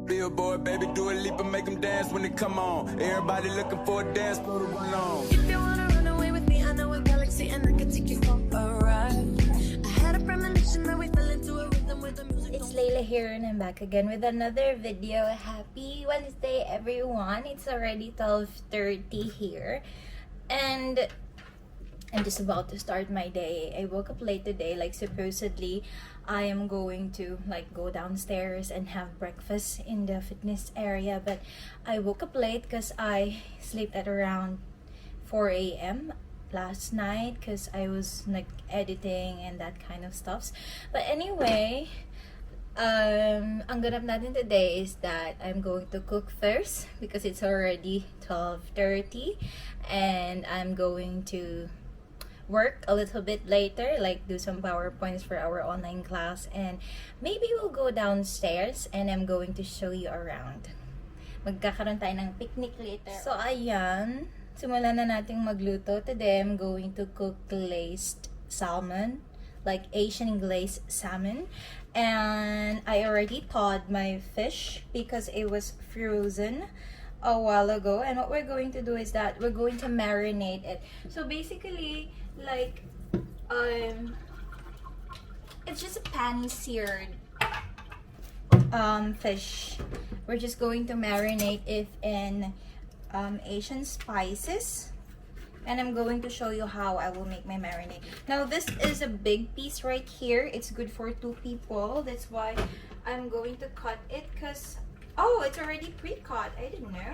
Billboard, baby, do a leap and make them dance when they come on. Everybody looking for a dance floor to run on. If you wanna run away with me, I know a galaxy and I can take you for a ride. I had a premonition that we fell into a rhythm with the music. It's Leila here and I'm back again with another video. Happy Wednesday everyone. It's already 12:30 here and I'm just about to start my day. I woke up late today, like supposedly I am going to like go downstairs and have breakfast in the fitness area, but I woke up late because I slept at around 4 a.m. last night because I was like editing and that kind of stuff. But anyway, ang ganap natin today is that I'm going to cook first because it's already 12:30 and I'm going to work a little bit later, like do some PowerPoints for our online class, and maybe we'll go downstairs and I'm going to show you around. Magkakaroon tayo ng picnic later. So ayan, simulan na nating magluto. Today I'm going to cook glazed salmon, like Asian glazed salmon, and I already thawed my fish because it was frozen a while ago. And what we're going to do is that we're going to marinate it. So basically, like it's just a pan seared fish. We're just going to marinate it in Asian spices, and I'm going to show you how I will make my marinade. Now this is a big piece right here. It's good for 2 people. That's why I'm going to cut it, because it's already pre-cut. I didn't know.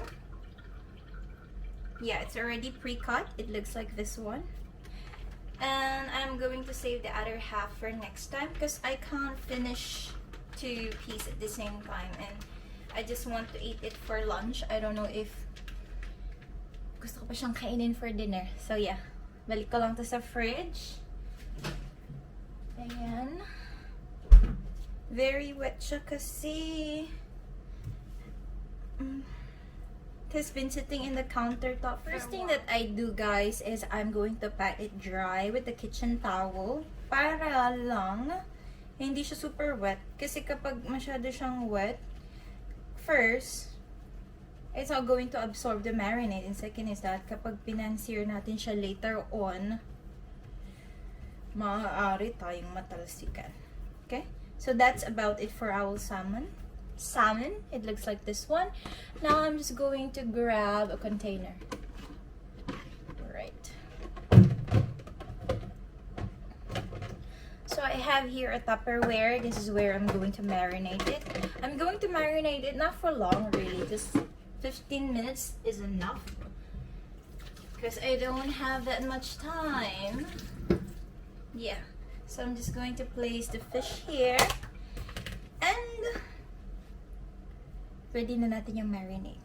Yeah, it's already pre-cut. It looks like this one. And I'm going to save the other half for next time because I can't finish 2 pieces at the same time, and I just want to eat it for lunch. I don't know if gusto ko pa siyang kainin for dinner. So yeah, balik ko lang to sa fridge. Ayan. Very wet siya kasi it has been sitting in the countertop. First thing that I do, guys, is I'm going to pat it dry with the kitchen towel para lang hindi siya super wet. Kasi kapag masyado siyang wet, first, it's all going to absorb the marinade. And second is that kapag pinansear natin siya later on, maaari tayong matalsikan. Okay? So that's about it for our salmon. It looks like this one. Now I'm just going to grab a container. Right. So I have here a Tupperware. This is where I'm going to marinate it. I'm going to marinate it not for long, really. Just 15 minutes is enough because I don't have that much time. Yeah. So I'm just going to place the fish here and ready na natin yung marinade.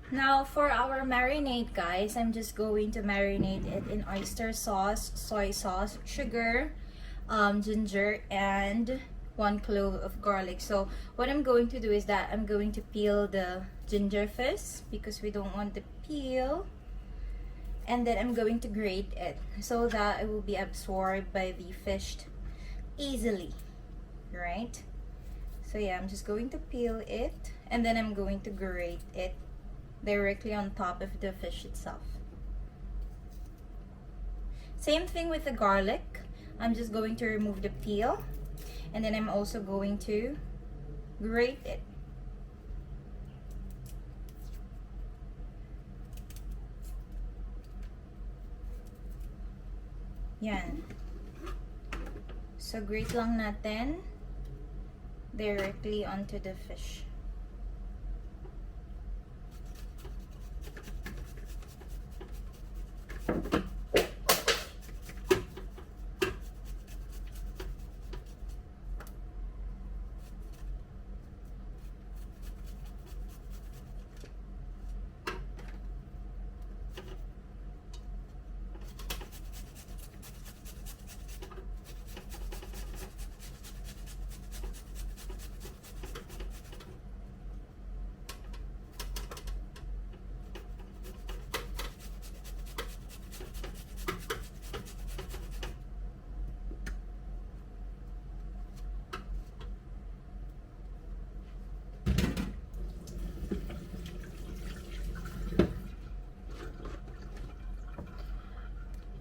Now for our marinade, guys, I'm just going to marinate it in oyster sauce, soy sauce, sugar, ginger, and 1 clove of garlic. So what I'm going to do is that I'm going to peel the ginger first because we don't want the peel, and then I'm going to grate it so that it will be absorbed by the fish easily, right? So yeah, I'm just going to peel it, and then I'm going to grate it directly on top of the fish itself. Same thing with the garlic. I'm just going to remove the peel, and then I'm also going to grate it. Yan. So grate lang natin directly onto the fish.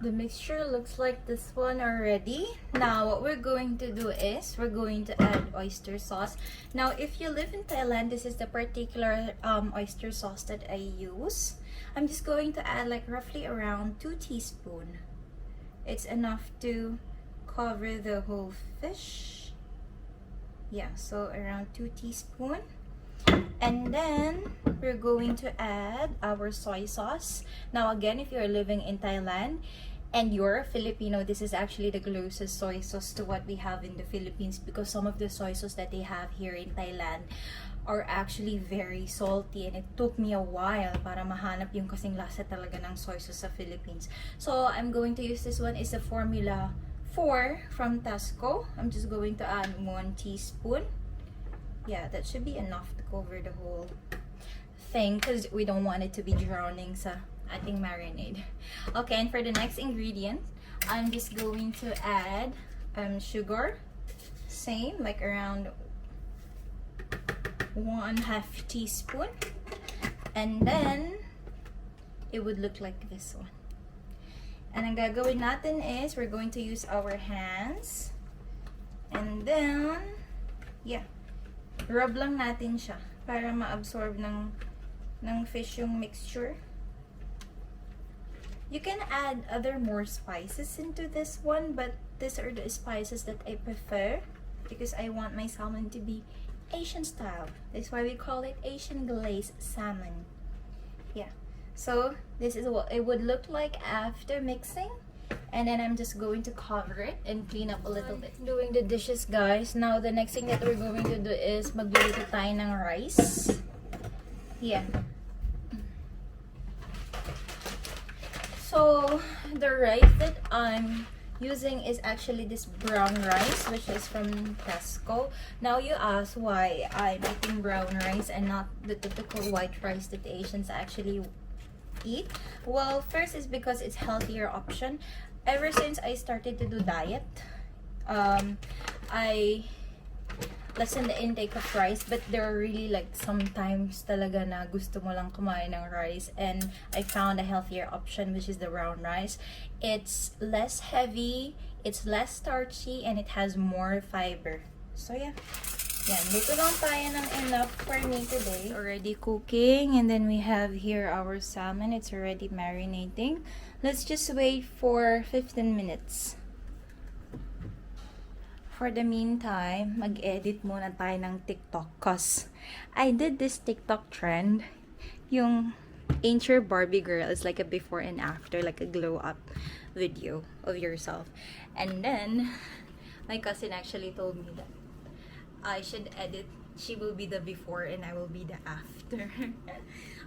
The mixture looks like this one already. Now what we're going to do is we're going to add oyster sauce. Now if you live in Thailand, this is the particular oyster sauce that I use. I'm just going to add like roughly around 2 teaspoons. It's enough to cover the whole fish. Yeah, so around 2 teaspoons. And then we're going to add our soy sauce. Now again, if you're living in Thailand and you're a Filipino, this is actually the closest soy sauce to what we have in the Philippines, because some of the soy sauce that they have here in Thailand are actually very salty, and it took me a while para mahanap yung kasing lasa talaga ng soy sauce sa Philippines. So I'm going to use this one. Is a Formula 4 from Tesco. I'm just going to add 1 teaspoon. Yeah, that should be enough to cover the whole thing because we don't want it to be drowning sa ating marinade. Okay, and for the next ingredient, I'm just going to add sugar. Same, like around 1/2 teaspoon. And then, it would look like this one. And ang gagawin natin is, we're going to use our hands. And then, yeah. Rub lang natin siya para ma-absorb ng fish yung mixture. You can add other more spices into this one, but these are the spices that I prefer because I want my salmon to be Asian style. That's why we call it Asian glazed salmon. Yeah. So this is what it would look like after mixing. And then I'm just going to cover it and clean up a little bit. Doing the dishes, guys. Now the next thing that we're going to do is magluluto tayo ng rice. Yeah. So the rice that I'm using is actually this brown rice, which is from Tesco. Now you ask why I'm eating brown rice and not the typical white rice that the Asians actually eat. Well, first is because it's healthier option. Ever since I started to do diet, I lessen the intake of rice, but there are really like sometimes talaga na gusto mo lang kumain ng rice, and I found a healthier option, which is the brown rice. It's less heavy, it's less starchy, and it has more fiber. So yeah. Yan, dito lang tayo ng enough for me today. It's already cooking, and then we have here our salmon. It's already marinating. Let's just wait for 15 minutes. For the meantime, mag-edit muna tayo ng TikTok cause I did this TikTok trend. Yung Ain't Your Barbie Girl is like a before and after, like a glow up video of yourself. And then, my cousin actually told me that I should edit She will be the before and I will be the after.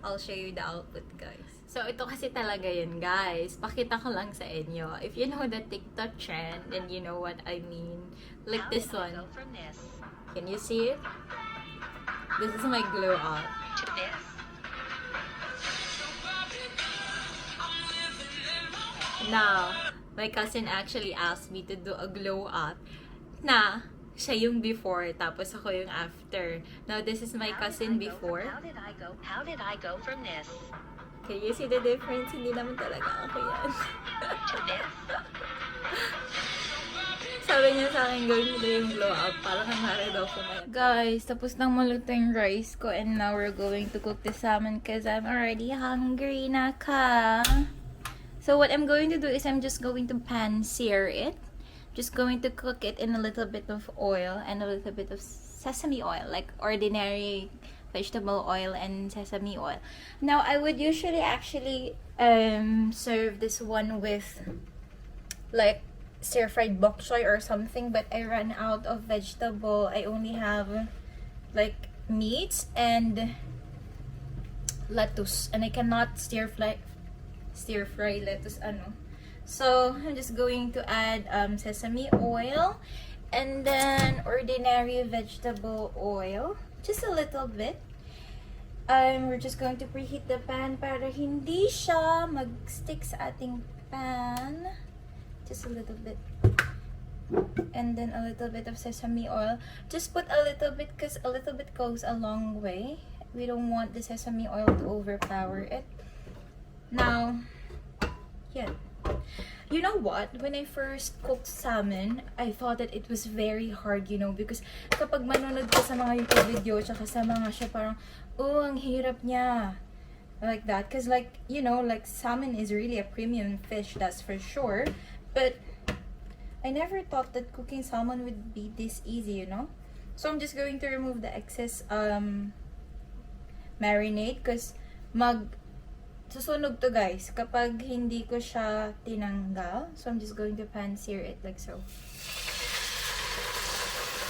I'll show you the output, guys. So, ito kasi talaga yun, guys. Pakita ko lang sa inyo. If you know the TikTok trend, then you know what I mean. Like this one. Can you see it? This is my glow up. To this. Now, my cousin actually asked me to do a glow up na siya yung before, tapos ako yung after. Now, this is my cousin before. How did I go from this? Can you see the difference? Hindi naman talaga ako yan. To this. Sabi niya sa akin, gawin mo daw yung glow up. Parang nangyari daw ko ngayon. Guys, tapos nang maluto yung rice ko and now we're going to cook the salmon because I'm already hungry na ka. So what I'm going to do is I'm just going to pan sear it. Just going to cook it in a little bit of oil and a little bit of sesame oil, like ordinary vegetable oil and sesame oil. Now I would usually actually serve this one with like stir-fried bok choy or something, but I ran out of vegetable. I only have like meats and lettuce, and I cannot stir fry lettuce so I'm just going to add sesame oil and then ordinary vegetable oil, just a little bit. We're just going to preheat the pan para hindi siya mag-stick sa ating pan. Just a little bit. And then a little bit of sesame oil. Just put a little bit because a little bit goes a long way. We don't want the sesame oil to overpower it. Now, yeah. You know what? When I first cooked salmon, I thought that it was very hard, you know, because kapag manonood ka sa mga YouTube video, tsaka sa mga siya, parang, oh, ang hirap niya. Like that. Because, like, you know, like, salmon is really a premium fish, that's for sure. But, I never thought that cooking salmon would be this easy, you know? So, I'm just going to remove the excess, marinade, because susunog to, guys, kapag hindi ko siya tinanggal. So, I'm just going to pan sear it like so.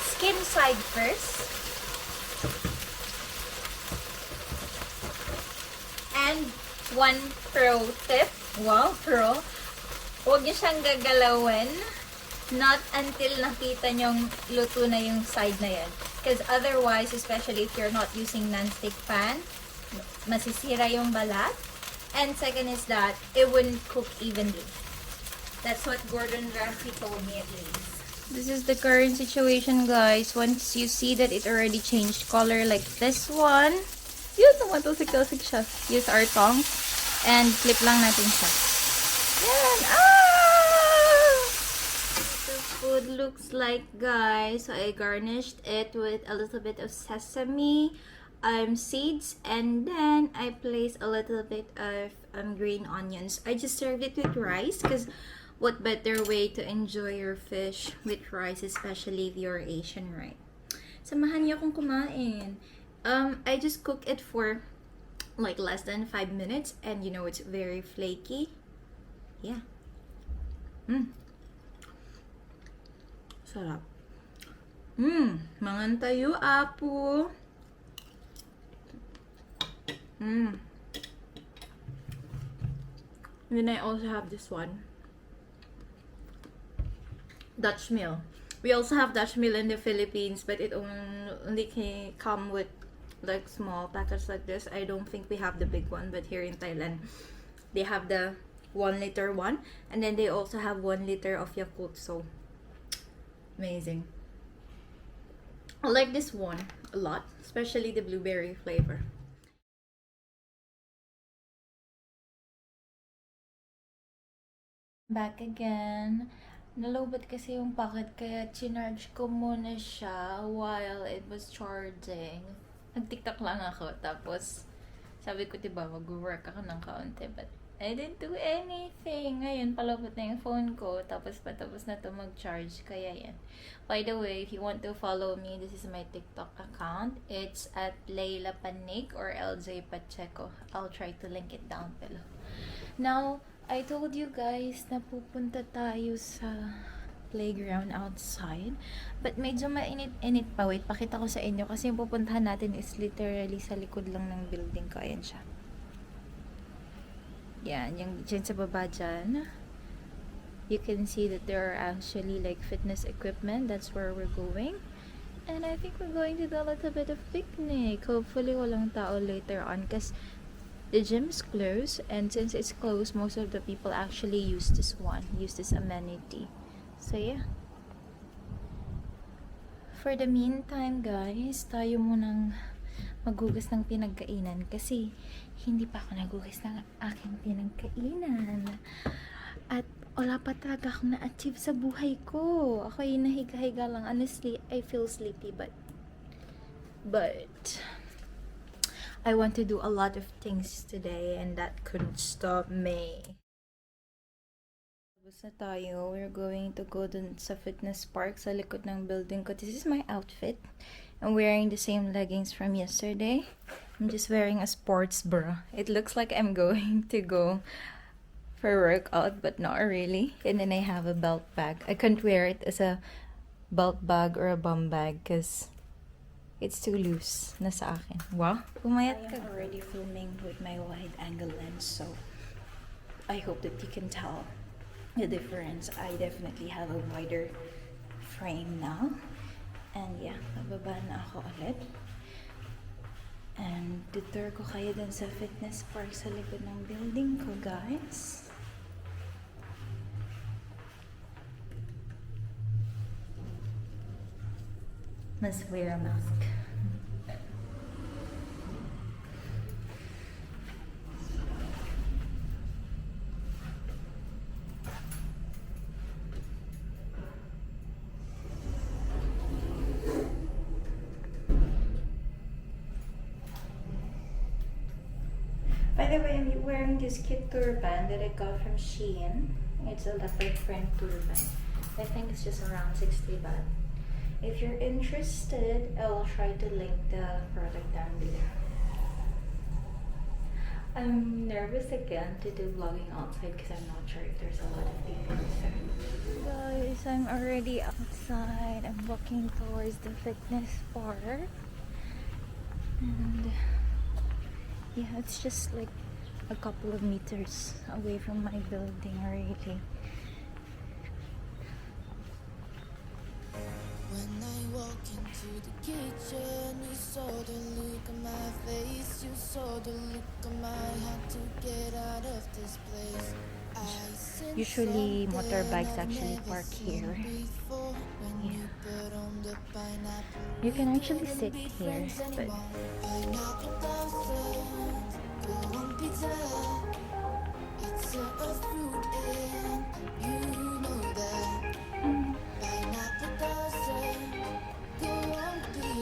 Skin side first. And one pro tip. Wow, pro. Huwag niyo siyang gagalawin. Not until nakita nyong luto na yung side na yan. Because otherwise, especially if you're not using non-stick pan, masisira yung balat. And second is that it wouldn't cook evenly. That's what Gordon Ramsay told me at least. This is the current situation, guys. Once you see that it already changed color like this one, yun, tumatusik-tusik siya. Use our tongs and flip lang natin siya. Yan! Ah! The food looks like, guys. So I garnished it with a little bit of sesame seeds, and then I place a little bit of green onions. I just served it with rice because what better way to enjoy your fish with rice, especially if you're Asian, right? Samahan niyo akong kumain. I just cook it for like less than 5 minutes, and you know it's very flaky. Yeah. Sarap. Mangan tayo, apo. And then I also have this one. Dutch meal. We also have Dutch meal in the Philippines, but it only can come with like small packets like this. I don't think we have the big one, but here in Thailand, they have the 1 liter one, and then they also have 1 liter of Yakult. So amazing. I like this one a lot, especially the blueberry flavor. Back again. Nalobot kasi yung packet kaya chinarge ko muna siya while it was charging. Nag-TikTok lang ako tapos sabi ko diba mag-work ako ng kaunti but I didn't do anything. Ngayon palobot na yung phone ko tapos patapos na to mag-charge kaya yan. By the way, if you want to follow me, this is my TikTok account. It's at Leila Pacheco or LJ Pacheco. I'll try to link it down below. Now, I told you guys na pupunta tayo sa playground outside. But medyo mainit-init pa. Wait, pakita ko sa inyo. Kasi yung pupuntahan natin is literally sa likod lang ng building ko. Ayan siya. Yan, yung dyan sa baba dyan. You can see that there are actually like fitness equipment. That's where we're going. And I think we're going to do a little bit of picnic. Hopefully walang tao later on because the gym is closed. And since it's closed, most of the people actually use this amenity. So yeah. For the meantime guys, tayo munang maghugas ng pinagkainan kasi hindi pa ako naghugas ng aking pinagkainan. At wala pa talaga akong na-achieve sa buhay ko. Ako yung nahiga-higa lang. Honestly, I feel sleepy but I want to do a lot of things today and that couldn't stop me. Tapos na tayo. We're going to go dun sa fitness park sa likod ng building ko. This is my outfit. I'm wearing the same leggings from yesterday. I'm just wearing a sports bra. It looks like I'm going to go for workout, but not really. And then I have a belt bag. I couldn't wear it as a belt bag or a bum bag because it's too loose na sa akin. Wow, pumayat ka. I'm already filming with my wide angle lens, so I hope that you can tell the difference. I definitely have a wider frame now. And yeah, nababa na ako ulit. And tutor ko kayo dun sa fitness park sa likod ng building ko, guys. Must wear a mask. By the way, I'm wearing this cute turban that I got from Shein. It's a leopard print turban. I think it's just around 60 baht. If you're interested, I'll try to link the product down below. I'm nervous again to do vlogging outside because I'm not sure if there's a lot of people there. Guys, I'm already outside. I'm walking towards the fitness park. And yeah, it's just like a couple of meters away from my building already. When I walk into the kitchen, you saw the look on my face, you saw the look on my heart to get out of this place. Usually motorbikes actually park here. Yeah. You can actually sit here, but it's a fruit and you know that.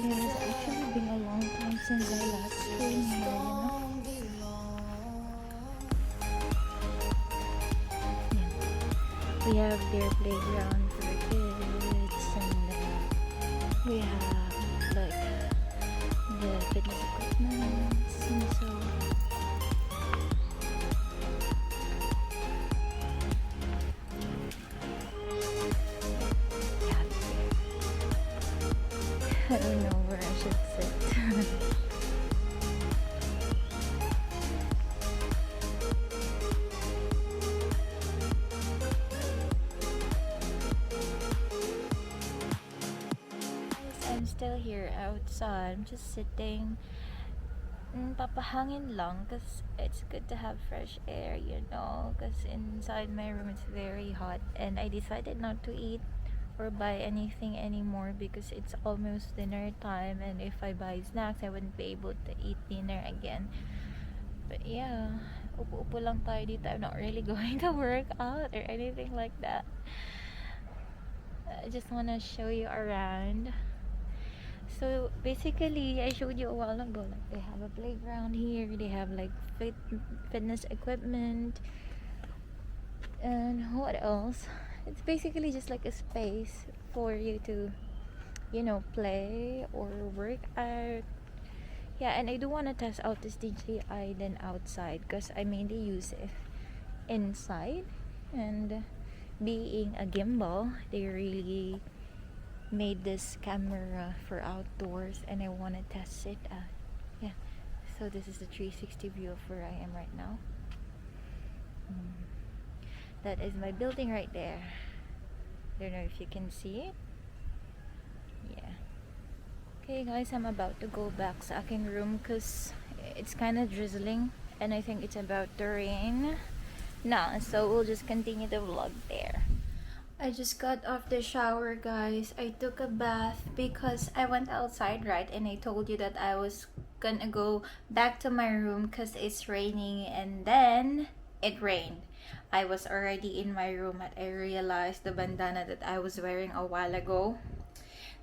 yeah, it's actually been a long time since I last came here, you know? Yeah. We have their playground for kids, and we have like the fitness equipment, and so I don't know where I should sit. I'm still here outside. I'm just sitting. Papahangin lang because it's good to have fresh air, you know, because inside my room it's very hot and I decided not to eat or buy anything anymore because it's almost dinner time, and if I buy snacks I wouldn't be able to eat dinner again. But yeah, upo-upo lang tayo dito. I'm not really going to work out or anything like that. I just want to show you around. So basically, I showed you a while ago, like they have a playground here, they have like fitness equipment, and what else? It's basically just like a space for you to, you know, play or work out. Yeah, and I do want to test out this DJI then outside because I mainly use it inside, and being a gimbal, they really made this camera for outdoors, and I want to test it out. Yeah, so this is the 360 view of where I am right now. That is my building right there. Don't know if you can see it. Yeah. Okay guys, I'm about to go back sa aking room because it's kind of drizzling and I think it's about to rain now, so we'll just continue the vlog there. I just got off the shower, guys. I took a bath because I went outside, right? And I told you that I was gonna go back to my room because it's raining, and then it rained. I was already in my room and I realized the bandana that I was wearing a while ago,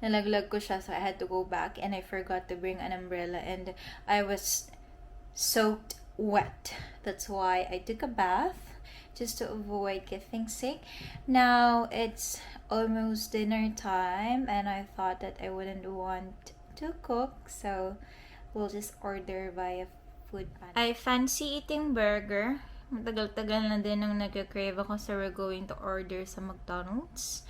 nalaglag ko siya, so I had to go back, and I forgot to bring an umbrella and I was soaked wet. That's why I took a bath, just to avoid getting sick. Now it's almost dinner time and I thought that I wouldn't want to cook, so we'll just order via food pan. I fancy eating burger. Matagal-tagal na din ang nagka-crave ako, so we're going to order sa McDonald's.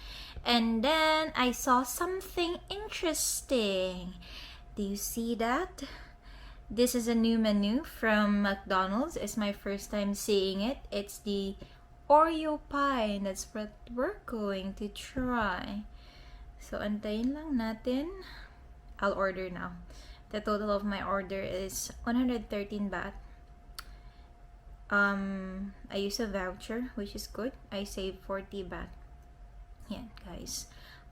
And then I saw something interesting. Do you see that? This is a new menu from McDonald's. It's my first time seeing it. It's the Oreo pie. That's what we're going to try. So, antayin lang natin. I'll order now. The total of my order is 113 baht. I use a voucher, which is good. I saved 40 baht. Yeah, guys.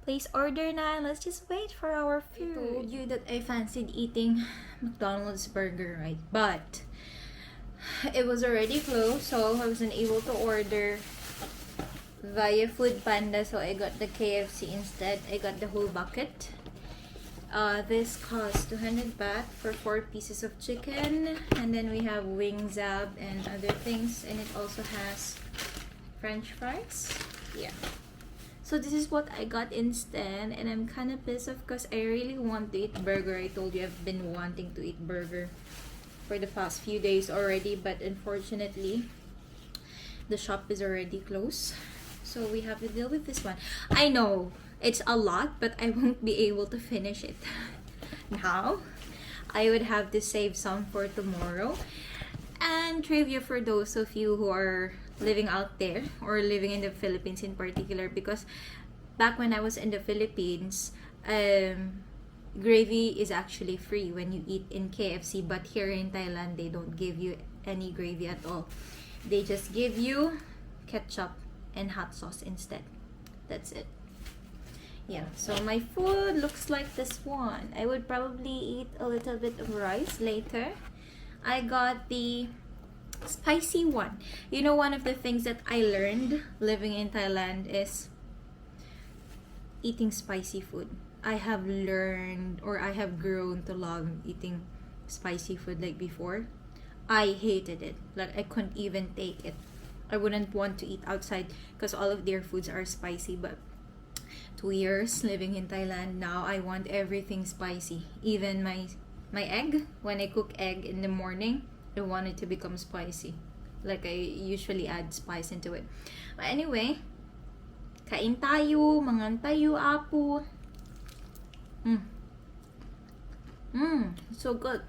Please order na. Let's just wait for our food. I told you that I fancied eating McDonald's burger, right? But it was already closed, so I wasn't able to order via Food Panda, so I got the KFC instead. I got the whole bucket. This cost 200 baht for 4 pieces of chicken, and then we have wing zab and other things, and it also has French fries. Yeah. So this is what I got instead, and I'm kind of pissed off because I really want to eat burger. I told you I've been wanting to eat burger for the past few days already, but unfortunately the shop is already closed, so we have to deal with this one. I know it's a lot, but I won't be able to finish it now. I would have to save some for tomorrow. And trivia for those of you who are living out there or living in the Philippines in particular, because back when I was in the Philippines, gravy is actually free when you eat in KFC, but here in Thailand they don't give you any gravy at all. They just give you ketchup and hot sauce instead. That's it. Yeah, so my food looks like this one. I would probably eat a little bit of rice later. I got the spicy one. You know, one of the things that I learned living in Thailand is eating spicy food. I have learned, or I have grown to love eating spicy food. Like before, I hated it. Like I couldn't even take it. I wouldn't want to eat outside because all of their foods are spicy. But 2 years living in Thailand, now I want everything spicy. Even my egg, when I cook egg in the morning, I want it to become spicy. Like I usually add spice into it. But anyway, kain tayo, mangan tayo, apo. So good.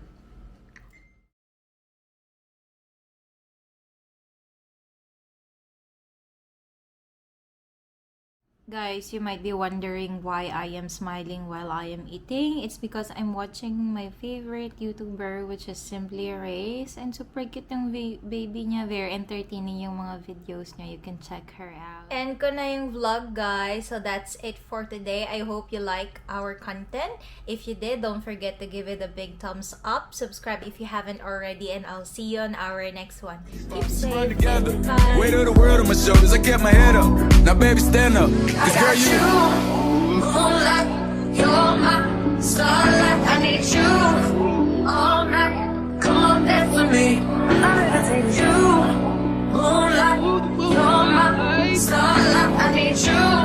Guys, you might be wondering why I am smiling while I am eating. It's because I'm watching my favorite YouTuber, which is Simply Race. And super cute yung baby niya. Very entertaining yung mga videos niya. You can check her out. End ko na yung vlog, guys. So that's it for today. I hope you like our content. If you did, don't forget to give it a big thumbs up. Subscribe if you haven't already. And I'll see you on our next one. Keep safe. Bye. Weight of the world on my shoulders, I kept my head up. Now baby, stand up. I got you, moonlight, you're my starlight. I need you all night. Come on, dance with me. I take you, moonlight, you're my starlight. I need you.